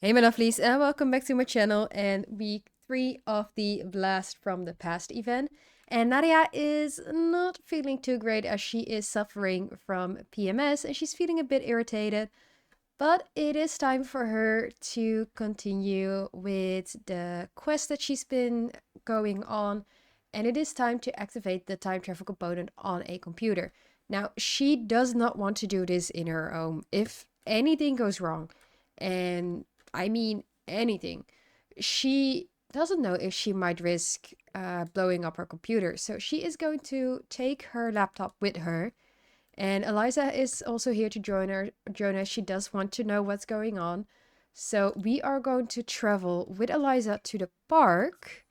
Hey my lovelies, and welcome back to my channel and week 3 of the Blast from the Past event. And Nadia is not feeling too great as she is suffering from PMS and she's feeling a bit irritated. But it is time for her to continue with the quest that she's been going on. And it is time to activate the time travel component on a computer. Now, she does not want to do this in her home. If anything goes wrong, and I mean anything, she doesn't know if she might risk blowing up her computer. So she is going to take her laptop with her, and Eliza is also here to join us. She does want to know what's going on. So we are going to travel with Eliza to the park.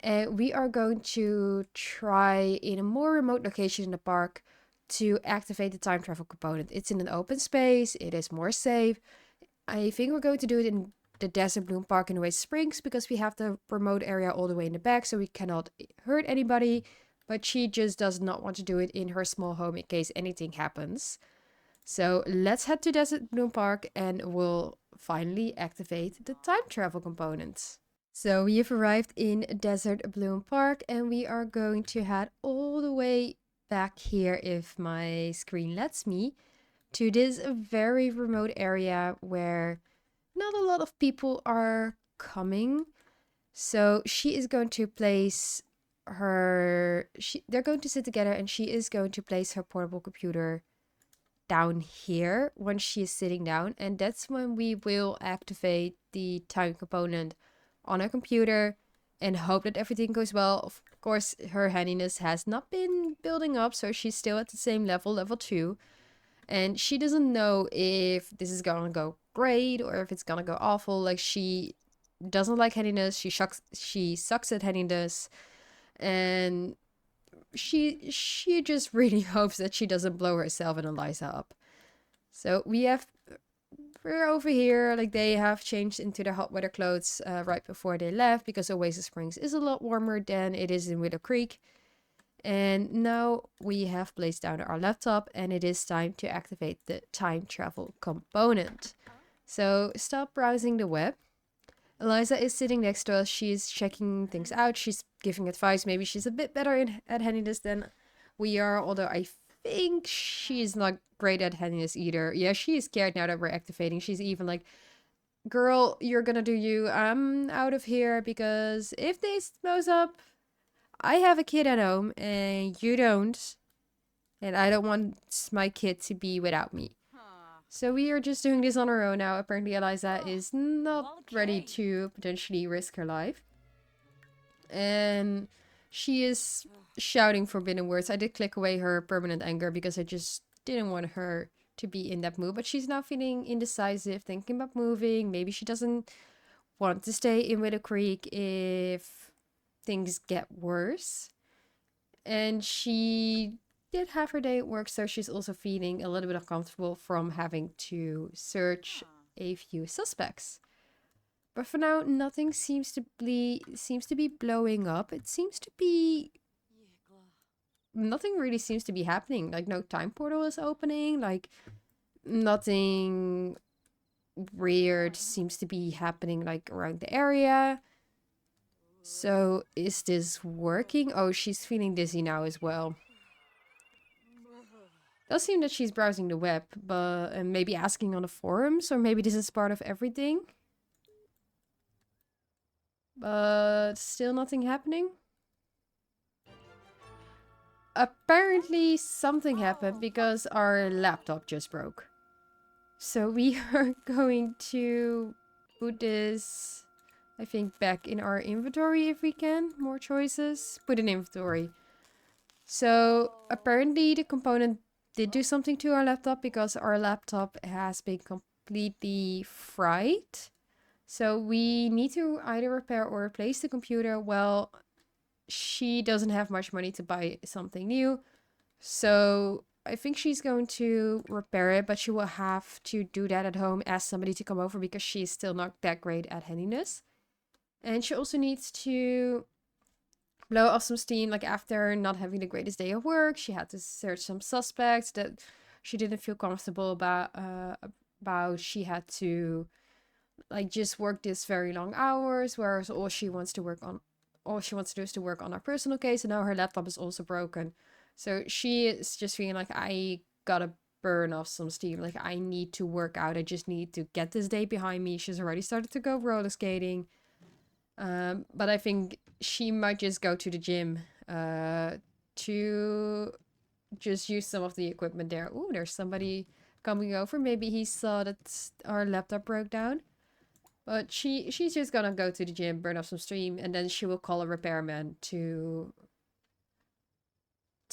And we are going to try in a more remote location in the park to activate the time travel component. It's in an open space. It is more safe. I think we're going to do it in the Desert Bloom Park in West Springs because we have the remote area all the way in the back, so we cannot hurt anybody. But she just does not want to do it in her small home in case anything happens. So let's head to Desert Bloom Park and we'll finally activate the time travel components. So we have arrived in Desert Bloom Park and we are going to head all the way back here, if my screen lets me, to this very remote area where not a lot of people are coming. So she is going to place they're going to sit together and she is going to place her portable computer down here when she is sitting down, and that's when we will activate the time component on her computer and hope that everything goes well. Of course, her handiness has not been building up, so she's still at the same level 2, and she doesn't know if this is gonna go great or if it's gonna go awful. Like, she doesn't like handiness, she sucks at handiness, and she just really hopes that she doesn't blow herself and Eliza up. So we're over here. Like, they have changed into their hot weather clothes right before they left because Oasis Springs is a lot warmer than it is in Willow Creek. And now we have placed down our laptop and it is time to activate the time travel component. So stop browsing the web. Eliza is sitting next to us. She's checking things out. She's giving advice. Maybe she's a bit better at handiness than we are, although I think she's not great at handiness either. Yeah, she is scared now that we're activating. She's even like, girl, you're gonna do you. I'm out of here because if this blows up, I have a kid at home and you don't. And I don't want my kid to be without me. So we are just doing this on our own now. Apparently, Eliza is not ready to potentially risk her life. And she is shouting forbidden words. I did click away her permanent anger because I just didn't want her to be in that mood. But she's now feeling indecisive, thinking about moving. Maybe she doesn't want to stay in Widow Creek if things get worse. And she did have her day at work, so she's also feeling a little bit uncomfortable from having to search a few suspects. But for now, nothing seems to be blowing up. It seems to be nothing really seems to be happening. Like, no time portal is opening. Like, nothing weird seems to be happening like around the area. So is this working? Oh, she's feeling dizzy now as well. Does seem that she's browsing the web, but and maybe asking on the forums, or maybe this is part of everything. But still nothing happening. Apparently something happened because our laptop just broke. So we are going to put this, I think, back in our inventory if we can. More choices. Put in inventory. So apparently the component did do something to our laptop because our laptop has been completely fried. So we need to either repair or replace the computer. Well, she doesn't have much money to buy something new. So I think she's going to repair it, but she will have to do that at home, ask somebody to come over because she's still not that great at handiness. And she also needs to blow off some steam. Like, after not having the greatest day of work, she had to search some suspects that she didn't feel comfortable about. She had to like just work this very long hours, whereas all she wants to do is to work on her personal case, and now her laptop is also broken. So she is just feeling like, I gotta burn off some steam. Like, I need to work out. I just need to get this day behind me. She's already started to go roller skating. But I think she might just go to the gym to just use some of the equipment there. Ooh, there's somebody coming over. Maybe he saw that our laptop broke down. But she's just gonna go to the gym, burn off some steam, and then she will call a repairman to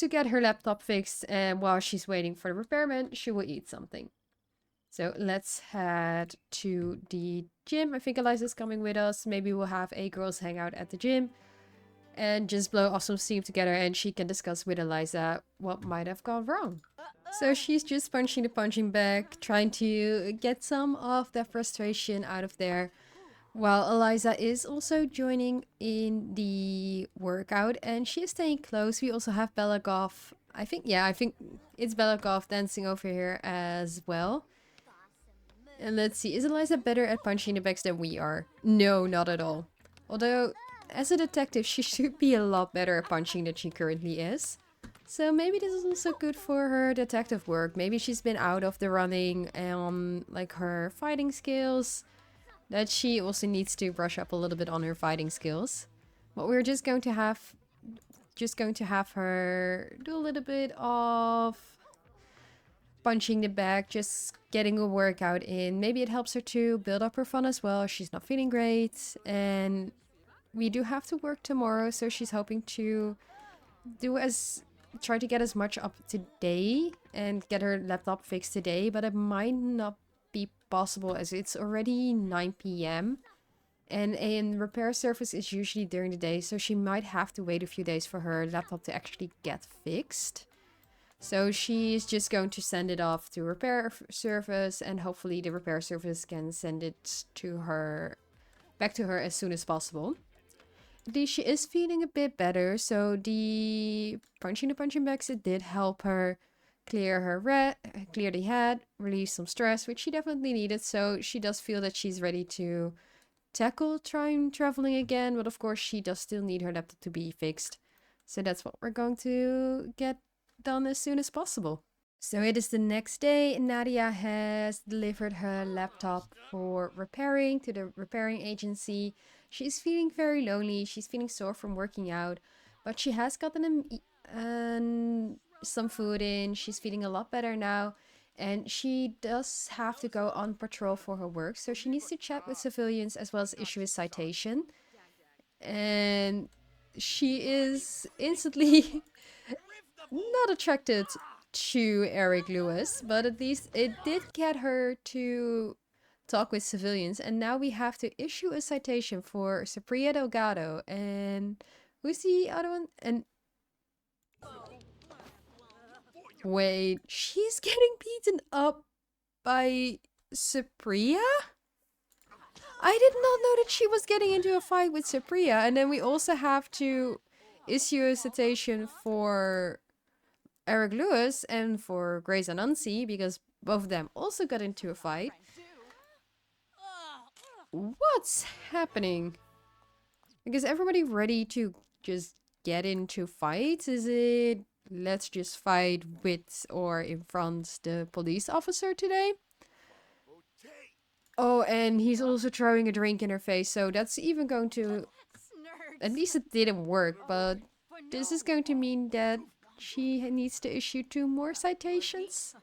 get her laptop fixed. And while she's waiting for the repairman, she will eat something. So let's head to the gym. I think Eliza's coming with us. Maybe we'll have a girls hangout at the gym and just blow off some steam together, and she can discuss with Eliza what might have gone wrong. So she's just punching the punching bag, trying to get some of that frustration out of there, while Eliza is also joining in the workout, and she is staying close. We also have Belagov. I think it's Belagov dancing over here as well. And let's see, is Eliza better at punching the bags than we are? No, not at all. Although, as a detective, she should be a lot better at punching than she currently is. So maybe this is also good for her detective work. Maybe she's been out of the running on like her fighting skills. That she also needs to brush up a little bit on her fighting skills. But we're just going to have her do a little bit of punching the bag, just getting a workout in. Maybe it helps her to build up her fun as well. She's not feeling great, and we do have to work tomorrow, so she's hoping to try to get as much up today and get her laptop fixed today, but it might not be possible as it's already 9 p.m. and repair service is usually during the day, so she might have to wait a few days for her laptop to actually get fixed. So she's just going to send it off to repair service, and hopefully the repair service can send it to her, back to her as soon as possible. At least she is feeling a bit better, so the punching bags, it did help her clear the head, release some stress, which she definitely needed. So she does feel that she's ready to tackle time traveling again, but of course she does still need her laptop to be fixed. So that's what we're going to get done as soon as possible. So it is the next day. Nadia has delivered her laptop for repairing to the repairing agency. She's feeling very lonely. She's feeling sore from working out, but she has gotten some food in. She's feeling a lot better now, and she does have to go on patrol for her work. So she needs to chat with civilians as well as issue a citation. And she is instantly not attracted to Eric Lewis, but at least it did get her to talk with civilians. And now we have to issue a citation for Supriya Delgado. And who's the other one? And wait, she's getting beaten up by Supriya? I did not know that she was getting into a fight with Supriya. And then we also have to issue a citation for Eric Lewis and for Grace Anansi, because both of them also got into a fight. What's happening? Because everybody ready to just get into fights? Is it let's just fight with or in front the police officer today? Oh, and he's also throwing a drink in her face, so that's even going to... At least it didn't work, but this is going to mean that she needs to issue 2 more citations.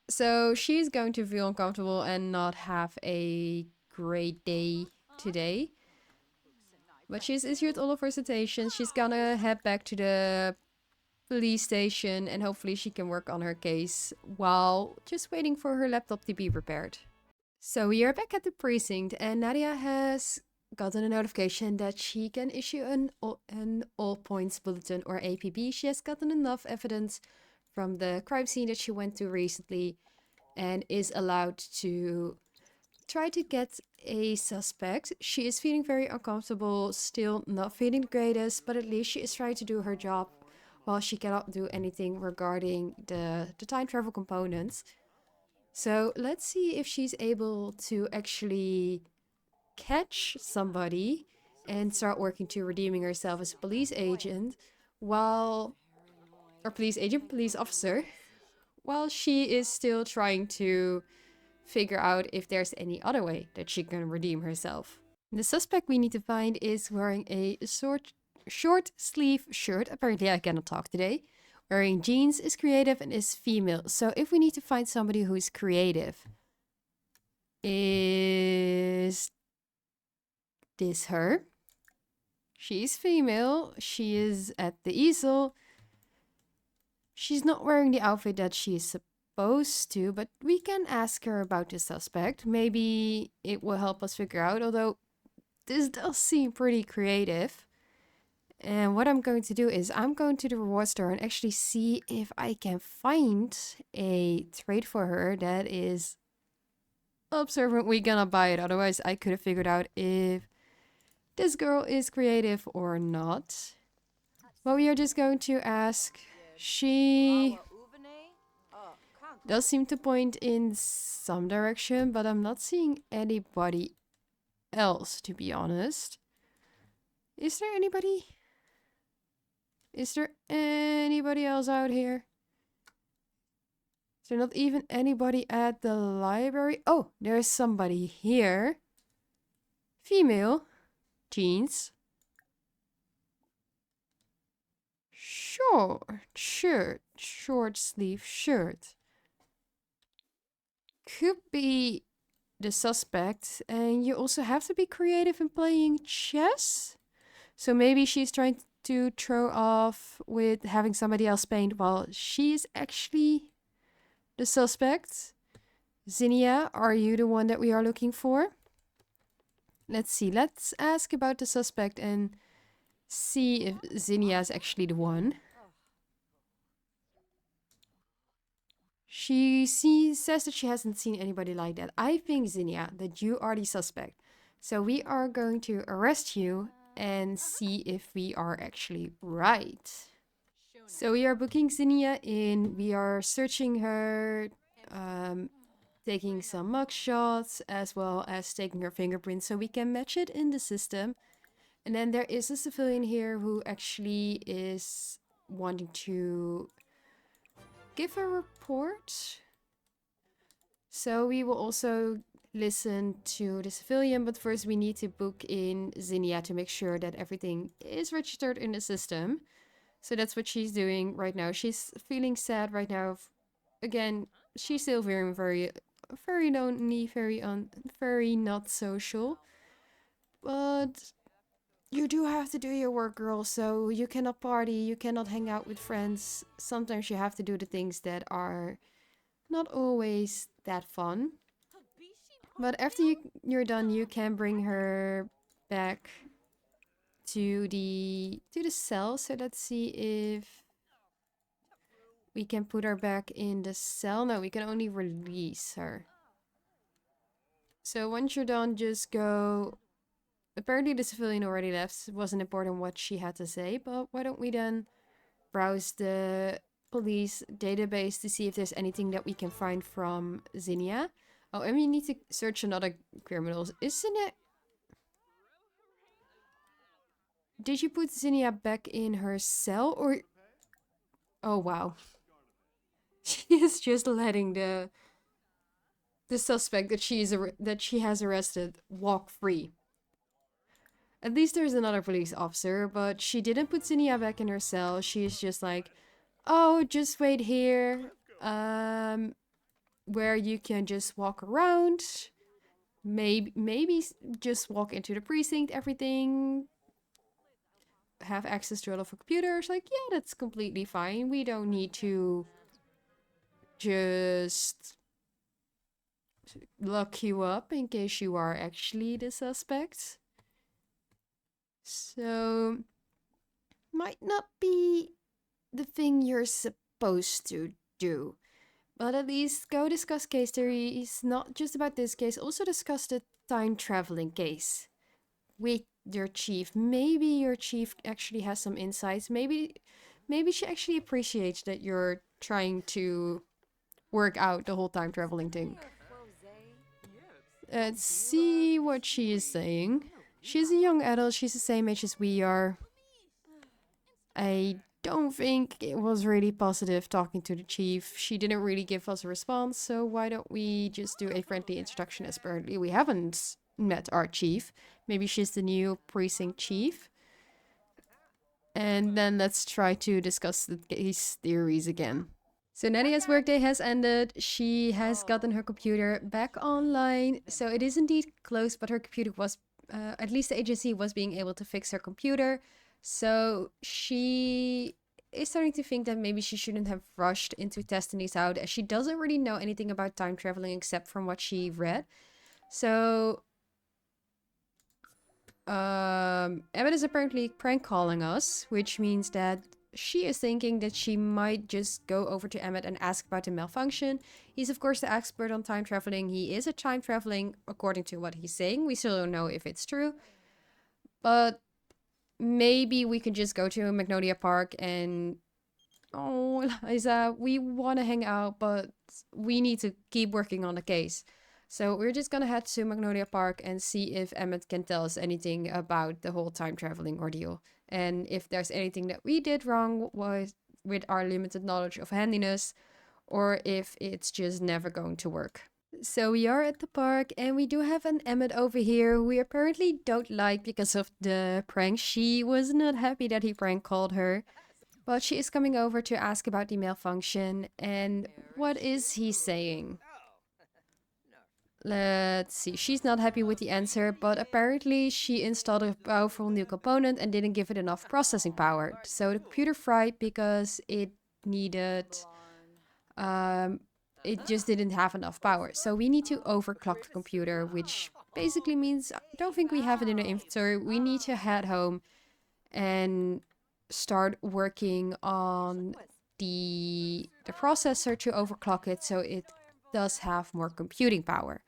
So she's going to feel uncomfortable and not have a great day today. But she's issued all of her citations. She's gonna head back to the police station and hopefully she can work on her case while just waiting for her laptop to be repaired. So we are back at the precinct and Nadia has gotten a notification that she can issue an all points bulletin or APB. She has gotten enough evidence from the crime scene that she went to recently and is allowed to try to get a suspect. She is feeling very uncomfortable, still not feeling the greatest, but at least she is trying to do her job while she cannot do anything regarding the time travel components. So let's see if she's able to actually catch somebody and start working to redeeming herself as a police agent while, or police agent, police officer, while she is still trying to figure out if there's any other way that she can redeem herself. The suspect we need to find is wearing a short sleeve shirt. Apparently I cannot talk today. Wearing jeans, is creative, and is female. So if we need to find somebody who is creative, is this her? She's female. She is at the easel. She's not wearing the outfit that she is supposed to, but we can ask her about the suspect. Maybe it will help us figure out, although this does seem pretty creative. And what I'm going to do is I'm going to the reward store and actually see if I can find a trade for her that is observant. We're gonna buy it, otherwise I could have figured out if this girl is creative or not. But we are just going to ask. She does seem to point in some direction, but I'm not seeing anybody else, to be honest. Is there anybody? Is there anybody else out here? Is there not even anybody at the library? Oh, there's somebody here. Female. Jeans. Short shirt. Short sleeve shirt. Could be the suspect. And you also have to be creative in playing chess. So maybe she's trying to throw off with having somebody else paint while she's actually the suspect. Zinnia, are you the one that we are looking for? Let's see. Let's ask about the suspect and see if Zinnia is actually the one. She says that she hasn't seen anybody like that. I think, Zinnia, that you are the suspect. So we are going to arrest you and see if we are actually right. So we are booking Zinnia in. We are searching her, taking some mug shots, as well as taking her fingerprints so we can match it in the system. And then there is a civilian here who actually is wanting to give a report. So we will also listen to the civilian, but first we need to book in Zinnia to make sure that everything is registered in the system. So that's what she's doing right now. She's feeling sad right now. Again, she's still very lonely, very not social. But you do have to do your work, girl. So you cannot party, you cannot hang out with friends. Sometimes you have to do the things that are not always that fun. But after you're done, you can bring her back to the cell. So let's see if we can put her back in the cell. No, we can only release her. So once you're done, just go. Apparently the civilian already left. It wasn't important what she had to say, but why don't we then browse the police database to see if there's anything that we can find from Zinnia. Oh, and we need to search another criminals. Isn't it? Did you put Zinnia back in her cell or? Oh wow. She is just letting the suspect that she has arrested walk free. At least there's another police officer, but she didn't put Zinnia back in her cell. She's just like, oh, just wait here. Where you can just walk around. Maybe just walk into the precinct, everything. Have access to all of the computers. Like, yeah, that's completely fine. We don't need to just lock you up in case you are actually the suspect. So, might not be the thing you're supposed to do. But at least go discuss case theories, not just about this case, also discuss the time traveling case with your chief. Maybe your chief actually has some insights. Maybe she actually appreciates that you're trying to work out the whole time traveling thing. Let's see what she is saying. She's a young adult. She's the same age as we are. I don't think it was really positive talking to the chief. She didn't really give us a response, so why don't we just do a friendly introduction, as apparently we haven't met our chief. Maybe she's the new precinct chief. And then let's try to discuss the case theories again. So Nadia's workday has ended. She has gotten her computer back online. So it is indeed closed, but her computer was, at least the agency was being able to fix her computer. So she is starting to think that maybe she shouldn't have rushed into testing these out, as she doesn't really know anything about time traveling except from what she read. So Emmett is apparently prank calling us, which means that she is thinking that she might just go over to Emmett and ask about the malfunction. He's of course the expert on time traveling. He is a time traveling according to what he's saying. We still don't know if it's true. But maybe we can just go to Magnolia Park and... Oh, Eliza, we want to hang out, but we need to keep working on the case. So we're just gonna head to Magnolia Park and see if Emmett can tell us anything about the whole time traveling ordeal. And if there's anything that we did wrong with our limited knowledge of handiness, or if it's just never going to work. So we are at the park, and we do have an Emmett over here who we apparently don't like because of the prank. She was not happy that he prank called her. But she is coming over to ask about the malfunction. And what is he saying? Let's see. She's not happy with the answer, but apparently she installed a powerful new component and didn't give it enough processing power. So the computer fried because it needed... it just didn't have enough power. So we need to overclock the computer, which basically means I don't think we have it in our inventory. We need to head home and start working on the processor to overclock it so it does have more computing power.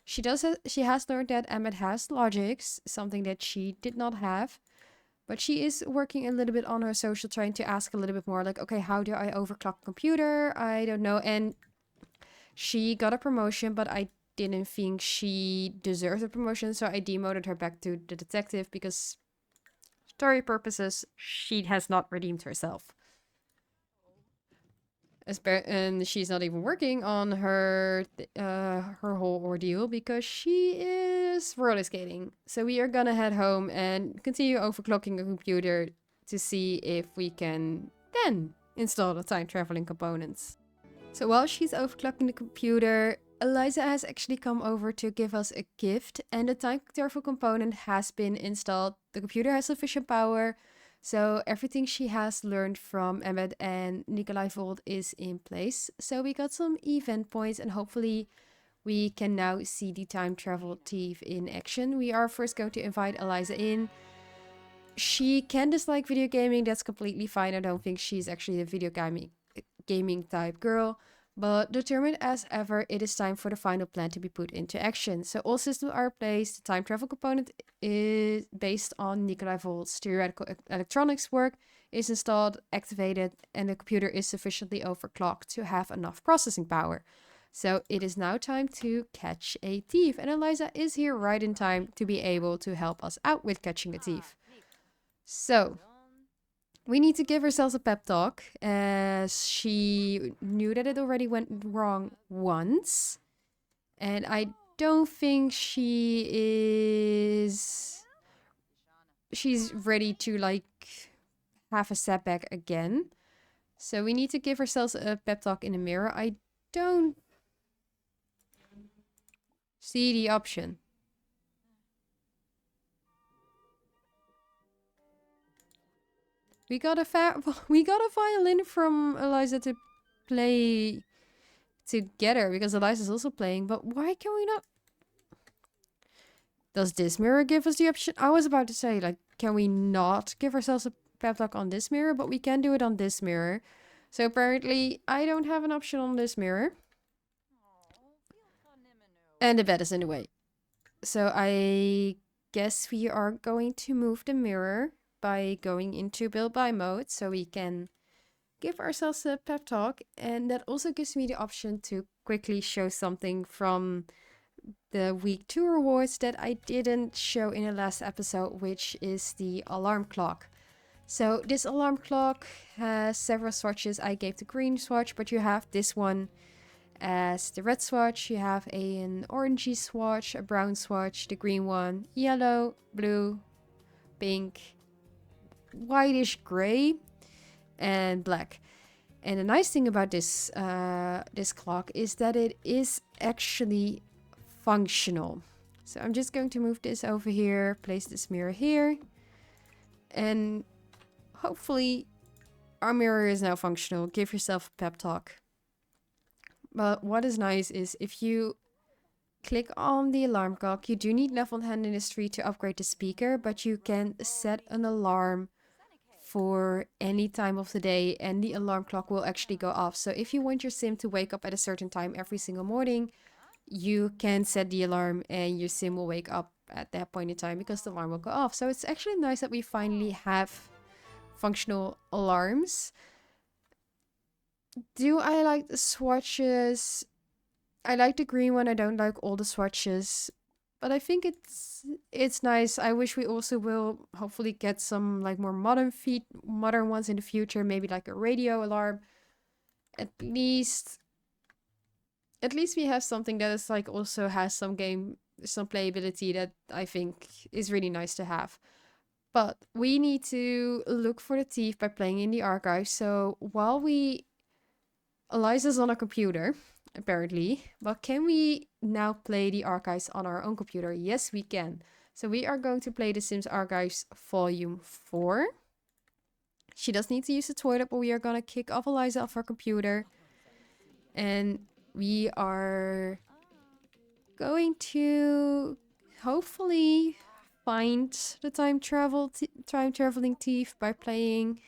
She has learned that Emmett has logics, something that she did not have. But she is working a little bit on her social, trying to ask a little bit more like, okay, how do I overclock the computer? I don't know. And she got a promotion, but I didn't think she deserved a promotion. So I demoted her back to the detective because story purposes, she has not redeemed herself. And she's not even working on her whole ordeal because she is roller skating. So we are gonna head home and continue overclocking the computer to see if we can then install the time traveling components. So while she's overclocking the computer, Eliza has actually come over to give us a gift, and the time travel component has been installed. The computer has sufficient power. So everything she has learned from Emmett and Nikolai Volt is in place. So we got some event points, and hopefully we can now see the time travel thief in action. We are first going to invite Eliza in. She can dislike video gaming, that's completely fine. I don't think she's actually a video gaming type girl. But determined as ever, it is time for the final plan to be put into action. So all systems are in place. The time travel component is based on Nikolai Volt's theoretical electronics work, is installed, activated, and the computer is sufficiently overclocked to have enough processing power. So it is now time to catch a thief. And Eliza is here right in time to be able to help us out with catching a thief. So we need to give ourselves a pep talk, as she knew that it already went wrong once. And I don't think she's ready to like have a setback again. So we need to give ourselves a pep talk in the mirror. I don't see the option. We got a violin from Eliza to play together because Eliza's also playing, but why can we not? Does this mirror give us the option? I was about to say, like, can we not give ourselves a pep talk on this mirror? But we can do it on this mirror. So apparently I don't have an option on this mirror. And the bed is in the way. So I guess we are going to move the mirror by going into build by mode so we can give ourselves a pep talk, and that also gives me the option to quickly show something from the week 2 rewards that I didn't show in the last episode, which is the alarm clock. So this alarm clock has several swatches. I gave the green swatch, but you have this one as the red swatch. You have an orangey swatch, a brown swatch, the green one, yellow, blue, pink, whitish gray, and black. And the nice thing about this this clock is that it is actually functional. So I'm just going to move this over here, place this mirror here, and hopefully our mirror is now functional. Give yourself a pep talk. But what is nice is if you click on the alarm clock, you do need level handiness 3 to upgrade the speaker, but you can set an alarm for any time of the day and the alarm clock will actually go off. So if you want your sim to wake up at a certain time every single morning, you can set the alarm and your sim will wake up at that point in time because the alarm will go off. So it's actually nice that we finally have functional alarms. Do I like the swatches? I like the green one. I don't like all the swatches, but I think it's nice. I wish we also will hopefully get some like more modern ones in the future. Maybe like a radio alarm. At least we have something that is like also has some playability that I think is really nice to have. But we need to look for the thief by playing in the archive. So while Eliza's on a computer, apparently, but can we now play the archives on our own computer? Yes, we can. So we are going to play The Sims Archives Volume 4. She does need to use the toilet, but we are going to kick off Eliza off her computer. And we are going to hopefully find the time traveling thief by playing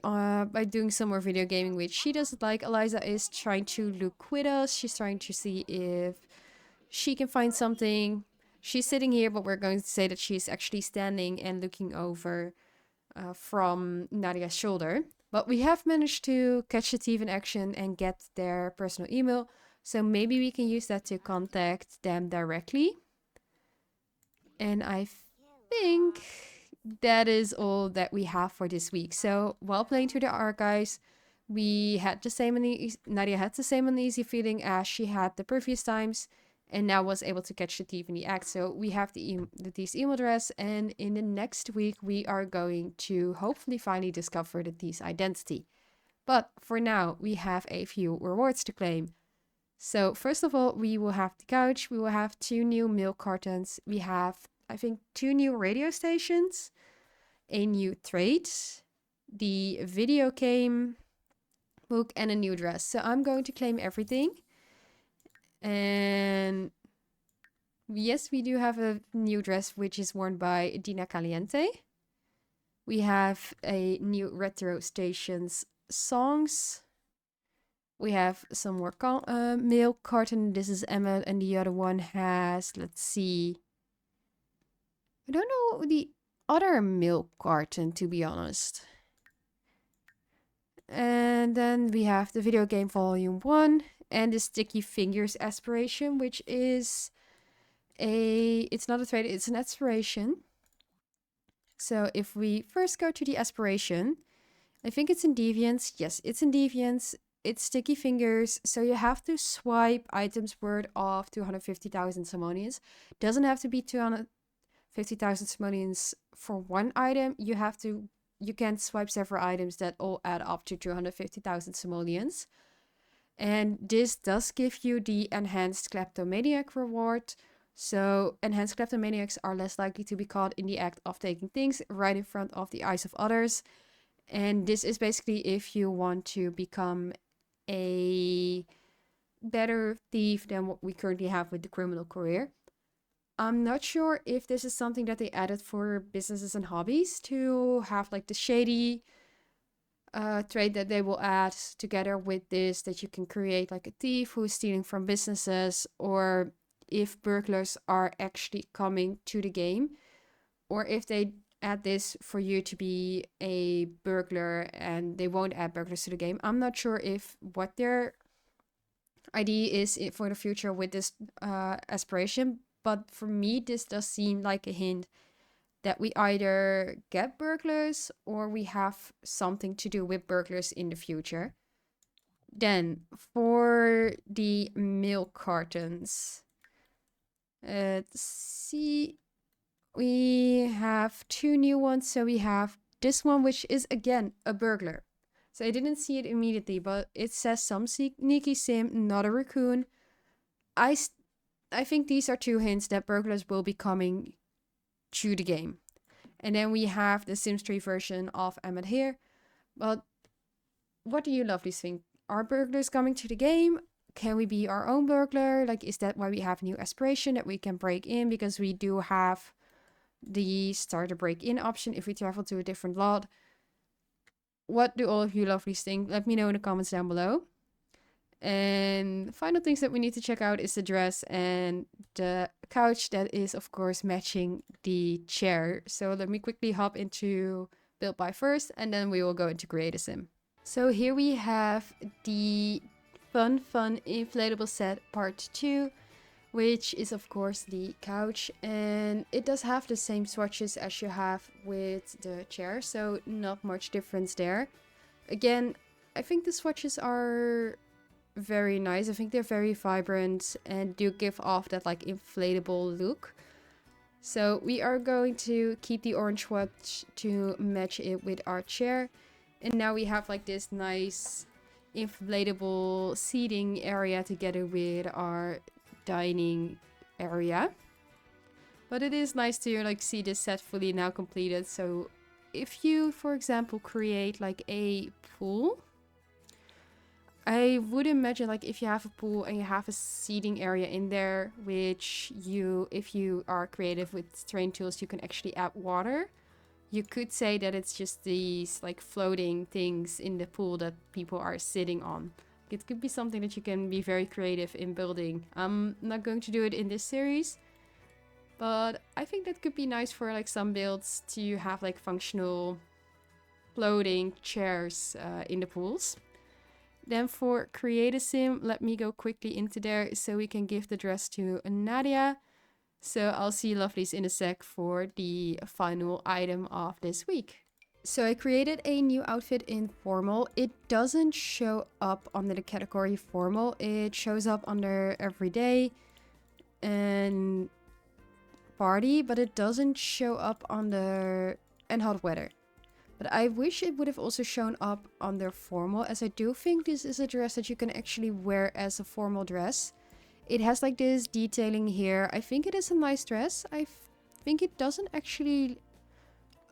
by doing some more video gaming, which she doesn't like. Eliza is trying to look with us. She's trying to see if she can find something. She's sitting here, but we're going to say that she's actually standing and looking over from Nadia's shoulder. But we have managed to catch the thief in action and get their personal email. So maybe we can use that to contact them directly. And I think that is all that we have for this week. So while playing through the archives, we had the same Nadia had the same uneasy feeling as she had the previous times, and now was able to catch the thief in the act. So we have the thief's email address, and in the next week we are going to hopefully finally discover the thief's identity. But for now, we have a few rewards to claim. So first of all, we will have the couch. We will have 2 new milk cartons. We have, I think, 2 new radio stations, a new trade, the video game book, and a new dress. So I'm going to claim everything. And yes, we do have a new dress, which is worn by Dina Caliente. We have a new retro stations songs. We have some more milk carton. This is Emma, and the other one has, let's see, I don't know the other milk carton, to be honest. And then we have the video game volume 1 and the sticky fingers aspiration, which is it's not a trade, it's an aspiration. So if we first go to the aspiration, I think it's in Deviants. Yes, it's in Deviants. It's sticky fingers, so you have to swipe items worth of 250,000 simoleons. Doesn't have to be 250,000 simoleons for one item. You can swipe several items that all add up to 250,000 simoleons. And this does give you the enhanced kleptomaniac reward. So enhanced kleptomaniacs are less likely to be caught in the act of taking things right in front of the eyes of others. And this is basically if you want to become a better thief than what we currently have with the criminal career. I'm not sure if this is something that they added for businesses and hobbies to have like the shady trait that they will add together with this, that you can create like a thief who is stealing from businesses, or if burglars are actually coming to the game, or if they add this for you to be a burglar, and they won't add burglars to the game. I'm not sure if what their idea is for the future with this aspiration, but for me, this does seem like a hint that we either get burglars or we have something to do with burglars in the future. Then for the milk cartons, let's see, we have two new ones. So we have this one, which is again a burglar. So I didn't see it immediately, but it says some sneaky sim, not a raccoon. I think these are two hints that burglars will be coming to the game. And then we have the Sims 3 version of Emmett here. But what do you lovelies think? Are burglars coming to the game? Can we be our own burglar? Like, is that why we have a new aspiration that we can break in? Because we do have the starter break-in option if we travel to a different lot. What do all of you lovelies think? Let me know in the comments down below. And final things that we need to check out is the dress and the couch that is of course matching the chair. So let me quickly hop into build by first, and then we will go into create a sim. So here we have the fun inflatable set part 2, which is of course the couch, and it does have the same swatches as you have with the chair, so not much difference there. Again, I think the swatches are very nice. I think they're very vibrant and do give off that like inflatable look. So we are going to keep the orange swatch to match it with our chair. And now we have like this nice inflatable seating area together with our dining area. But it is nice to like see this set fully now completed. So if you, for example, create like a pool, I would imagine like if you have a pool and you have a seating area in there, which you, if you are creative with terrain tools, you can actually add water. You could say that it's just these like floating things in the pool that people are sitting on. It could be something that you can be very creative in building. I'm not going to do it in this series, but I think that could be nice for like some builds to have like functional floating chairs in the pools. Then for create a sim, let me go quickly into there so we can give the dress to Nadia. So I'll see you lovelies in a sec for the final item of this week. So I created a new outfit in formal. It doesn't show up under the category formal. It shows up under everyday and party, but it doesn't show up under and hot weather. But I wish it would have also shown up under formal, as I do think this is a dress that you can actually wear as a formal dress. It has like this detailing here. I think it is a nice dress. I think it doesn't actually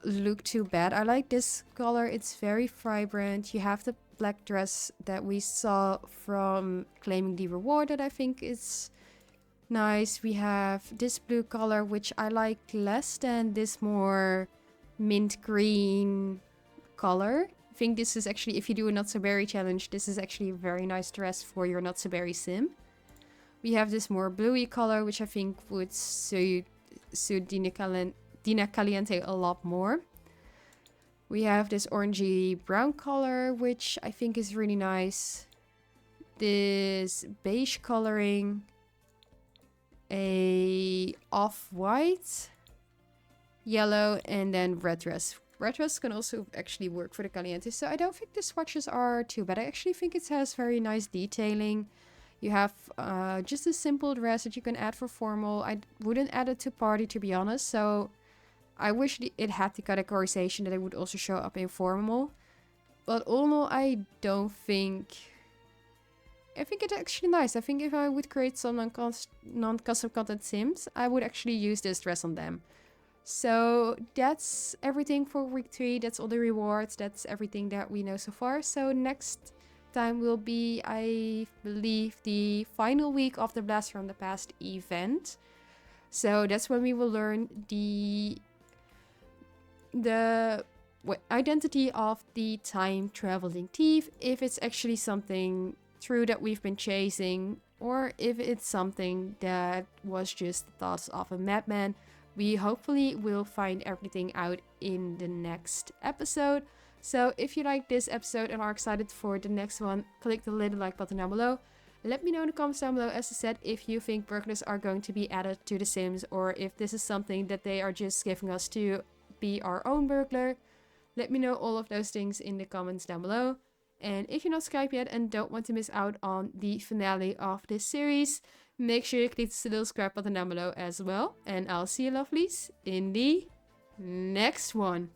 look too bad. I like this color. It's very vibrant. You have the black dress that we saw from claiming the reward that I think is nice. We have this blue color, which I like less than this more mint green color. I think this is actually, if you do a not so berry challenge, this is actually a very nice dress for your not so berry sim. We have this more bluey color, which I think would suit Dina Caliente a lot more. We have this orangey brown color, which I think is really nice. This beige coloring, a off-white, yellow, and then red dress. Red dress can also actually work for the Caliente, so I don't think the swatches are too bad. I actually think it has very nice detailing. You have just a simple dress that you can add for formal. I wouldn't add it to party, to be honest, so I wish it had the categorization that it would also show up in formal. But all in all, I don't think... I think it's actually nice. I think if I would create some non-custom content sims, I would actually use this dress on them. So that's everything for week 3. That's all the rewards. That's everything that we know so far. So next time will be, I believe, the final week of the Blast from the Past event. So that's when we will learn the identity of the time traveling thief, if it's actually something true that we've been chasing, or if it's something that was just the thoughts of a madman. we hopefully will find everything out in the next episode. So if you like this episode and are excited for the next one, click the little like button down below. Let me know in the comments down below, as I said, if you think burglars are going to be added to The Sims, or if this is something that they are just giving us to be our own burglar. Let me know all of those things in the comments down below. And if you're not subscribed yet and don't want to miss out on the finale of this series, make sure you click the little subscribe button down below as well. And I'll see you lovelies in the next one.